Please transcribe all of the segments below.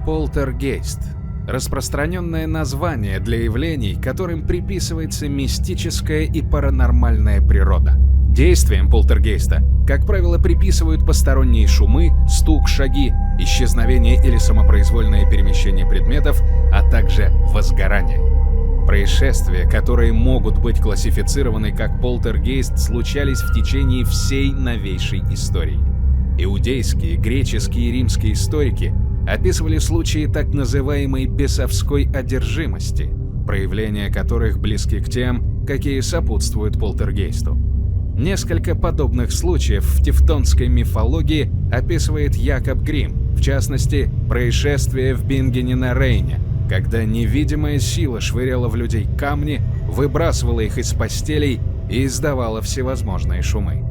Полтергейст – распространенное название для явлений, которым приписывается мистическая и паранормальная природа. Действием полтергейста, как правило, приписывают посторонние шумы, стук, шаги, исчезновение или самопроизвольное перемещение предметов, а также возгорание. Происшествия, которые могут быть классифицированы как полтергейст, случались в течение всей новейшей истории. Иудейские, греческие и римские историки описывали случаи так называемой бесовской одержимости, проявления которых близки к тем, какие сопутствуют полтергейсту. Несколько подобных случаев в тевтонской мифологии описывает Якоб Грим, в частности, происшествие в Бингене на Рейне, когда невидимая сила швыряла в людей камни, выбрасывала их из постелей и издавала всевозможные шумы.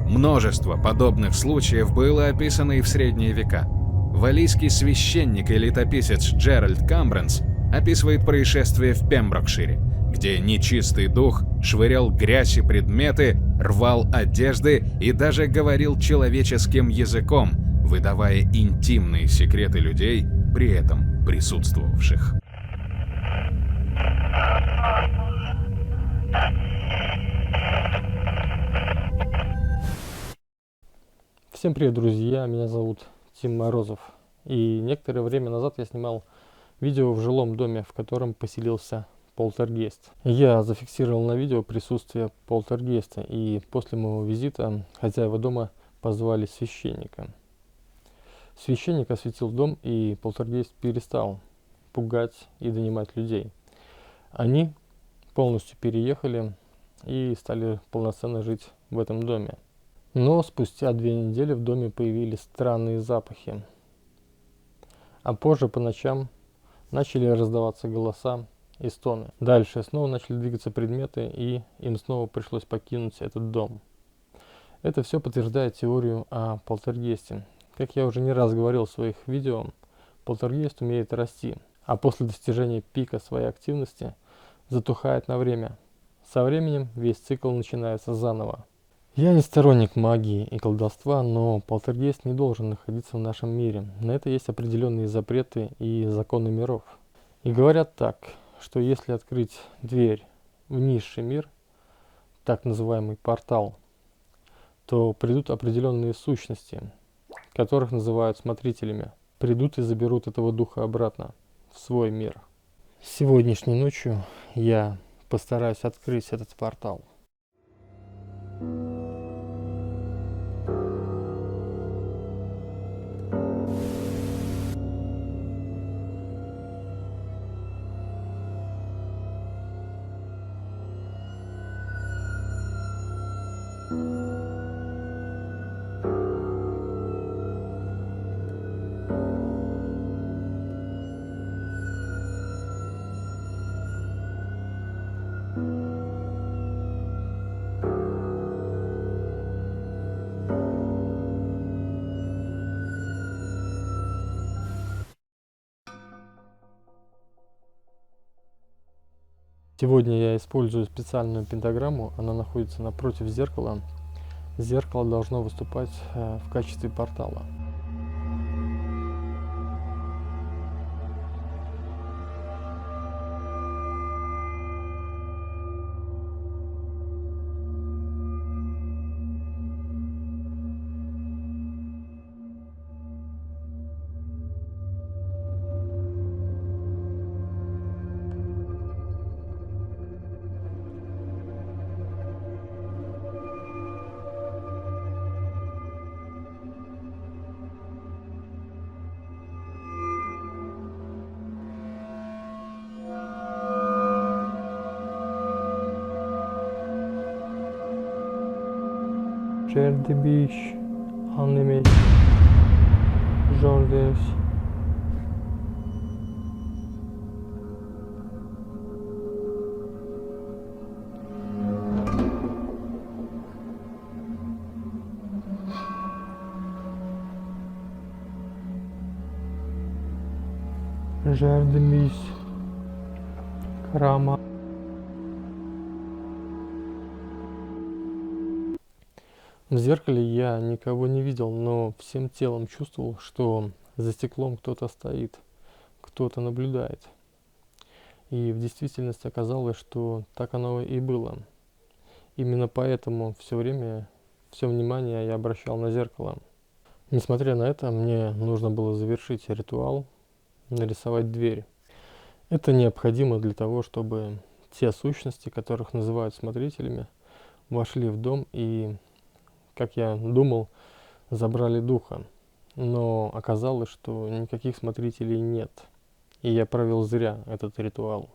Множество подобных случаев было описано и в средние века. Валлийский священник и летописец Джеральд Камбренс описывает происшествие в Пемброкшире, где нечистый дух швырял грязь и предметы, рвал одежды и даже говорил человеческим языком, выдавая интимные секреты людей, при этом присутствовавших. Всем привет, друзья! Меня зовут Тим Морозов. И некоторое время назад я снимал видео в жилом доме, в котором поселился полтергейст. Я зафиксировал на видео присутствие полтергейста, и после моего визита хозяева дома позвали священника. Священник осветил дом, и полтергейст перестал пугать и донимать людей. Они полностью переехали и стали полноценно жить в этом доме. Но спустя 2 недели в доме появились странные запахи. А позже по ночам начали раздаваться голоса и стоны. Дальше снова начали двигаться предметы, и им снова пришлось покинуть этот дом. Это все подтверждает теорию о полтергейсте. Как я уже не раз говорил в своих видео, полтергейст умеет расти, а после достижения пика своей активности затухает на время. Со временем весь цикл начинается заново. Я не сторонник магии и колдовства, но полтергейст не должен находиться в нашем мире. На это есть определенные запреты и законы миров. И говорят так, что если открыть дверь в низший мир, так называемый портал, то придут определенные сущности, которых называют смотрителями. Придут и заберут этого духа обратно в свой мир. Сегодняшней ночью я постараюсь открыть этот портал. Сегодня я использую специальную пентаграмму, она находится напротив зеркала. Зеркало должно выступать в качестве портала. Жердебиш, Аннемеш, Жордес. Жердемиш, Рама. В зеркале я никого не видел, но всем телом чувствовал, что за стеклом кто-то стоит, кто-то наблюдает. И в действительности оказалось, что так оно и было. Именно поэтому все время, все внимание я обращал на зеркало. Несмотря на это, мне нужно было завершить ритуал, нарисовать дверь. Это необходимо для того, чтобы те сущности, которых называют смотрителями, вошли в дом и, как я думал, забрали духа. Но оказалось, что никаких смотрителей нет. И я провел зря этот ритуал.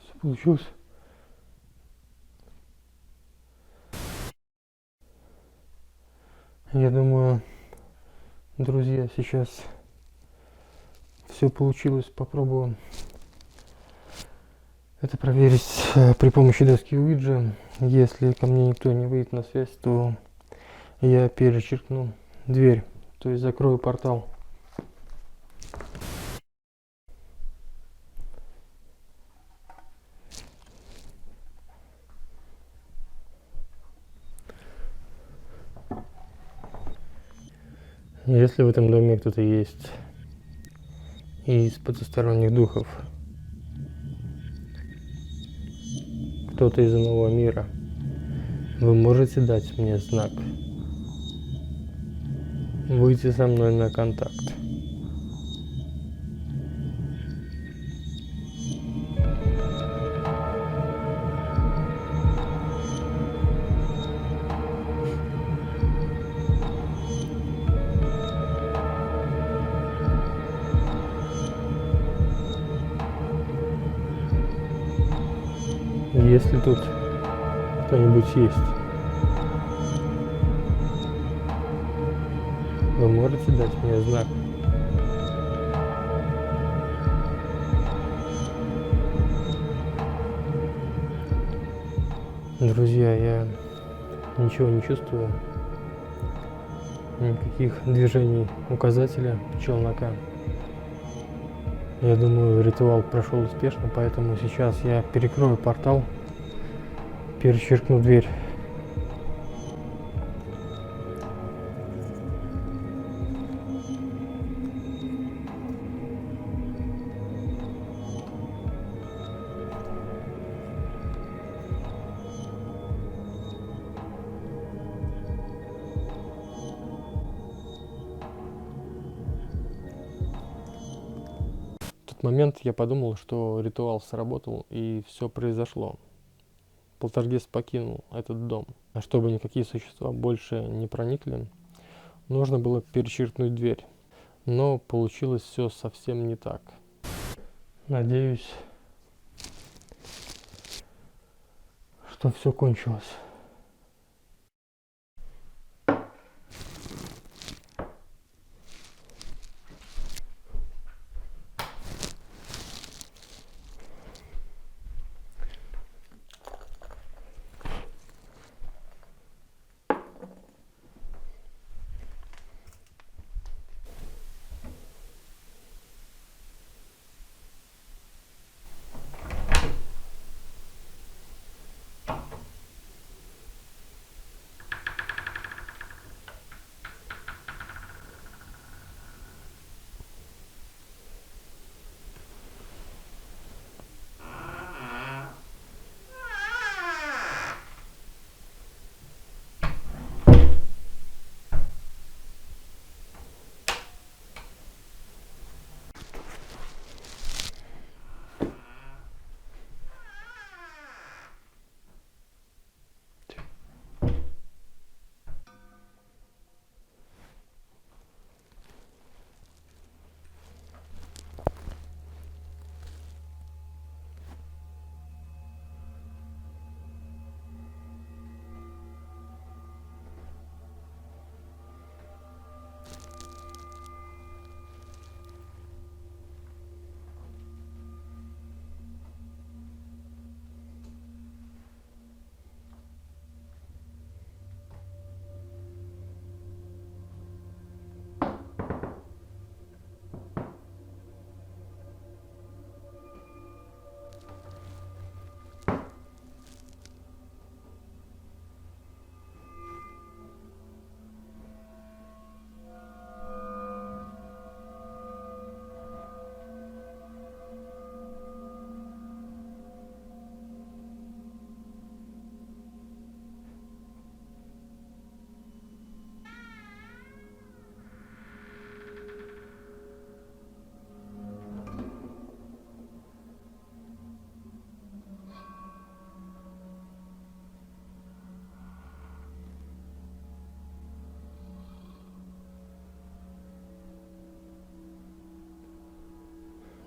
Все получилось. Я думаю, друзья, сейчас все получилось. Попробую это проверить при помощи доски Уиджи. Если ко мне никто не выйдет на связь, то я перечеркну дверь, то есть закрою портал. Если в этом доме кто-то есть из потусторонних духов, кто-то из иного мира, вы можете дать мне знак, выйти со мной на контакт. Если тут кто-нибудь есть, вы можете дать мне знак. Друзья, я ничего не чувствую, никаких движений указателя челнока. Я думаю, ритуал прошел успешно, поэтому сейчас я перекрою портал, перечеркну дверь. В тот момент я подумал, что ритуал сработал и все произошло. Полтергейст покинул этот дом. А чтобы никакие существа больше не проникли, нужно было перечеркнуть дверь. Но получилось все совсем не так. Надеюсь, что все кончилось.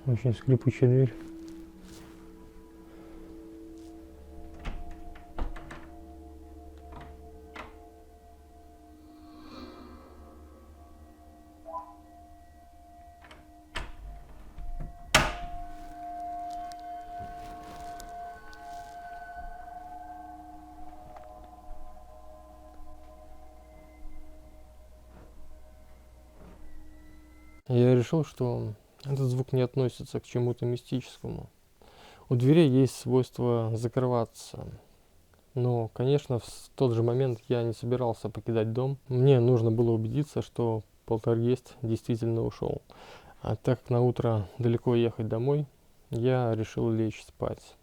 Очень скрипучая дверь. Я решил, что этот звук не относится к чему-то мистическому. У дверей есть свойство закрываться. Но, конечно, в тот же момент я не собирался покидать дом. Мне нужно было убедиться, что полтергейст действительно ушел. А так как на утро далеко ехать домой, я решил лечь спать.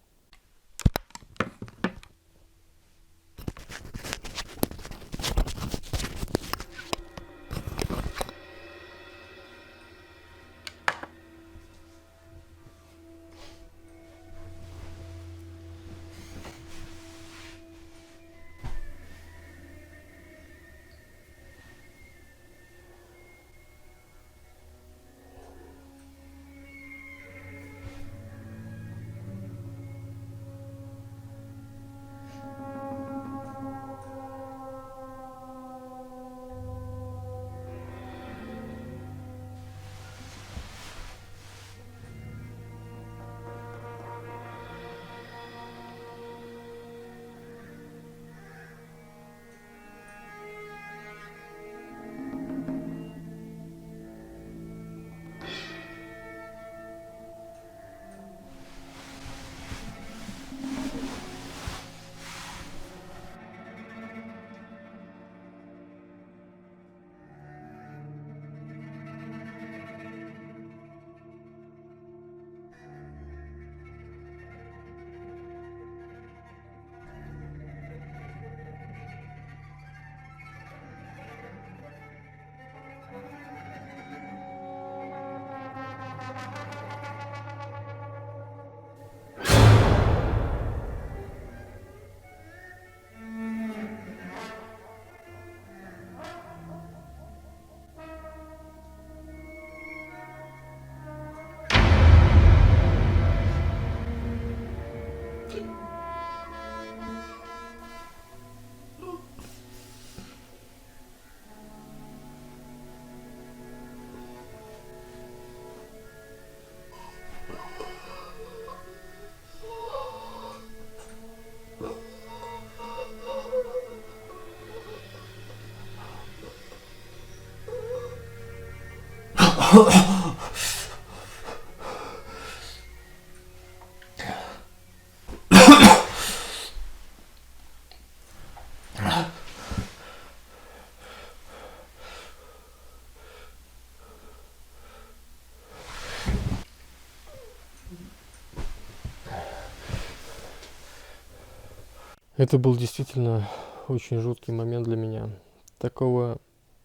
Это был действительно очень жуткий момент для меня. Такого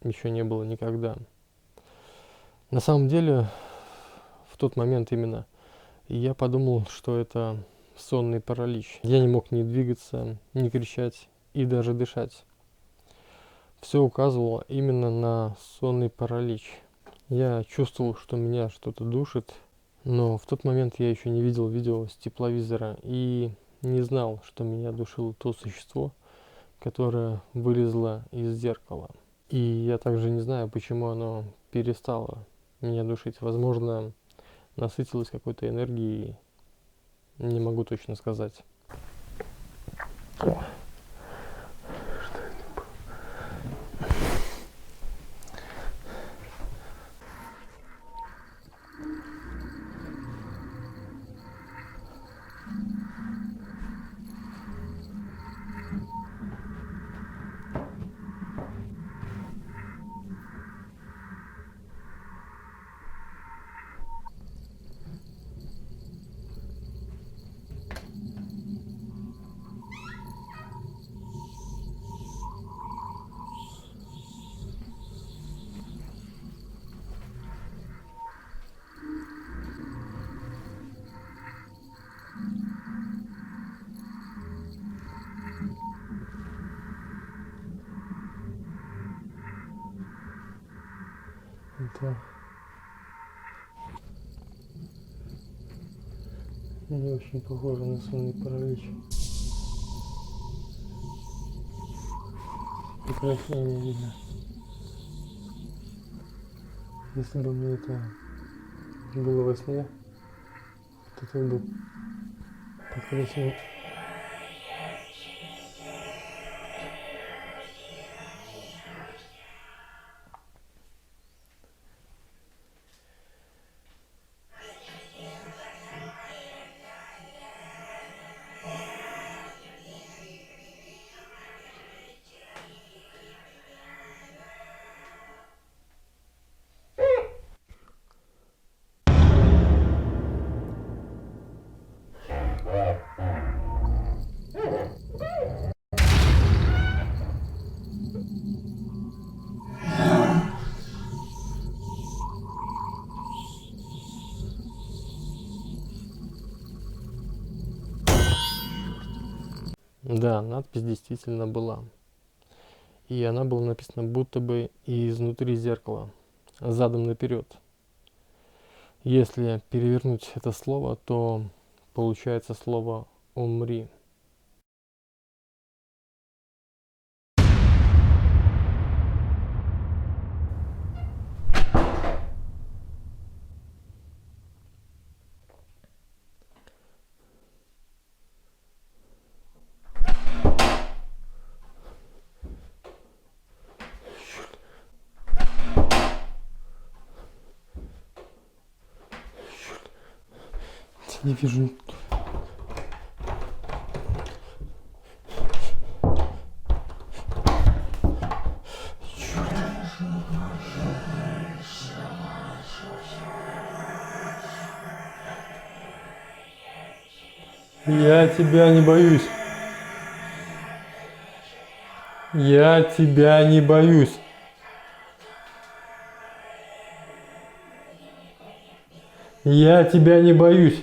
еще не было никогда. На самом деле, в тот момент именно я подумал, что это сонный паралич. Я не мог ни двигаться, ни кричать и даже дышать. Все указывало именно на сонный паралич. Я чувствовал, что меня что-то душит, но в тот момент я еще не видел видео с тепловизора и не знал, что меня душило то существо, которое вылезло из зеркала. И я также не знаю, почему оно перестало меня душить. Возможно, насытилось какой-то энергией, не могу точно сказать. Да. Не очень похоже на сонный паралич. Прекращение видно. Если бы мне это было во сне, то это бы подкрепил. Да, надпись действительно была. И она была написана будто бы изнутри зеркала, задом наперед. Если перевернуть это слово, то получается слово «умри». Не вижу. Я тебя не боюсь. Я тебя не боюсь. Я тебя не боюсь.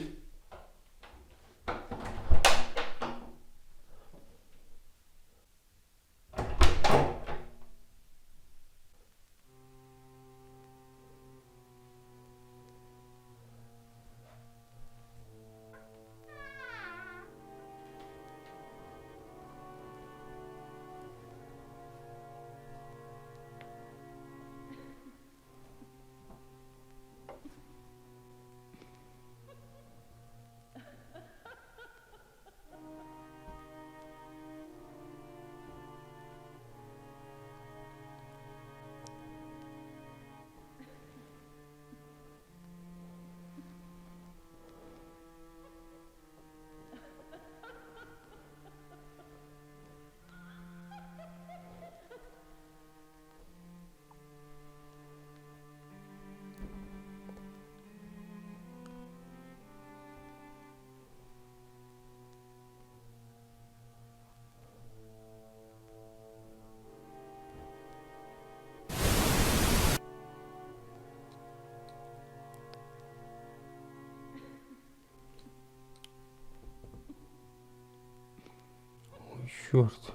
Ой, черт.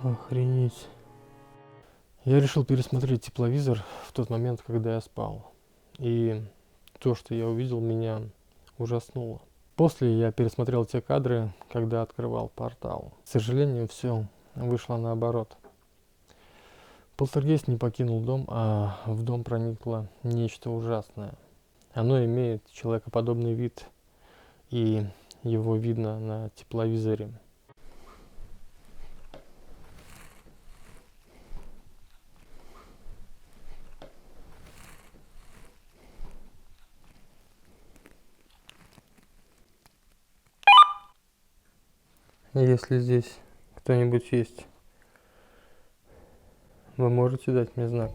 Охренеть. Я решил пересмотреть тепловизор в тот момент, когда я спал. И то, что я увидел, меня ужаснуло. После я пересмотрел те кадры, когда открывал портал. К сожалению, все вышло наоборот. Полтергейст не покинул дом, а в дом проникло нечто ужасное. Оно имеет человекоподобный вид, и его видно на тепловизоре. Если здесь кто-нибудь есть, вы можете дать мне знак?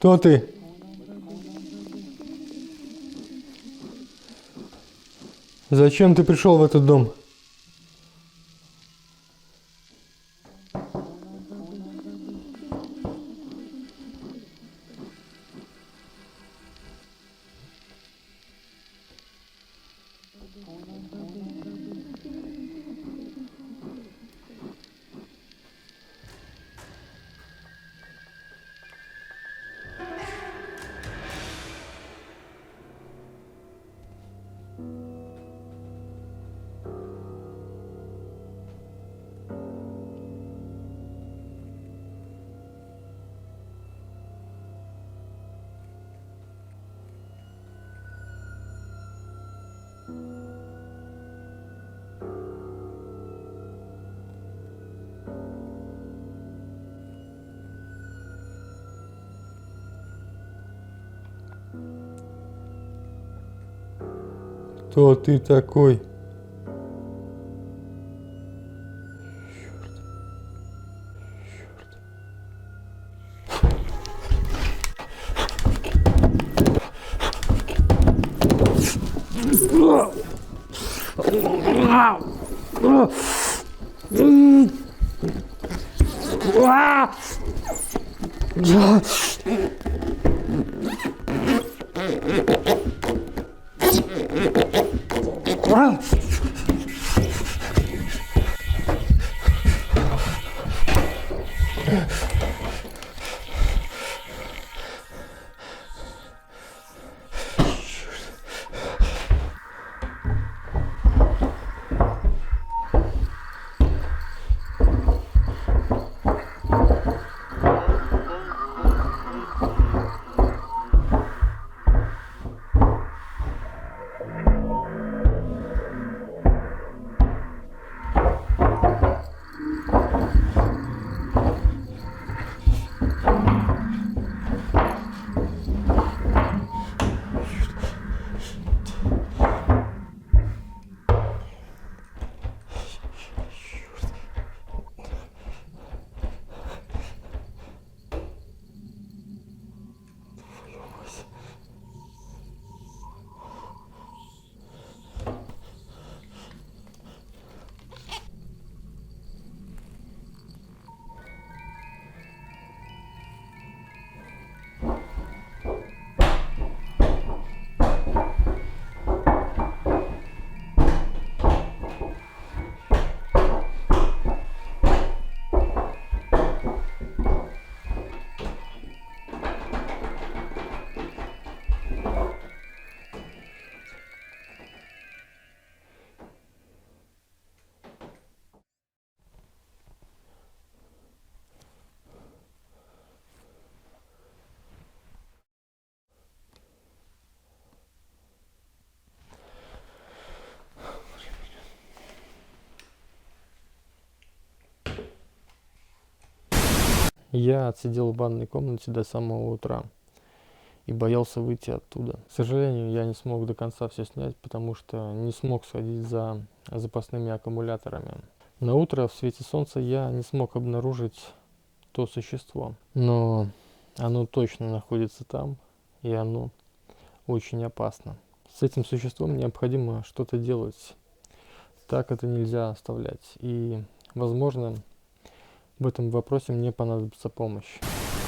Кто ты? Зачем ты пришел в этот дом? Кто ты такой? Я отсидел в ванной комнате до самого утра и боялся выйти оттуда. К сожалению, я не смог до конца все снять, потому что не смог сходить за запасными аккумуляторами. На утро в свете солнца я не смог обнаружить то существо, но оно точно находится там, и оно очень опасно. С этим существом необходимо что-то делать. Так это нельзя оставлять. И, возможно, в этом вопросе мне понадобится помощь.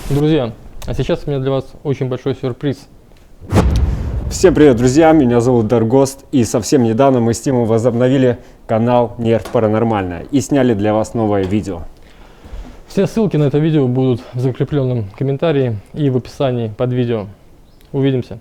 Друзья, а сейчас у меня для вас очень большой сюрприз. Всем привет, друзья! Меня зовут Даргост, и совсем недавно мы с Тимом возобновили канал Нерв Паранормальное и сняли для вас новое видео. Все ссылки на это видео будут в закрепленном комментарии и в описании под видео. Увидимся!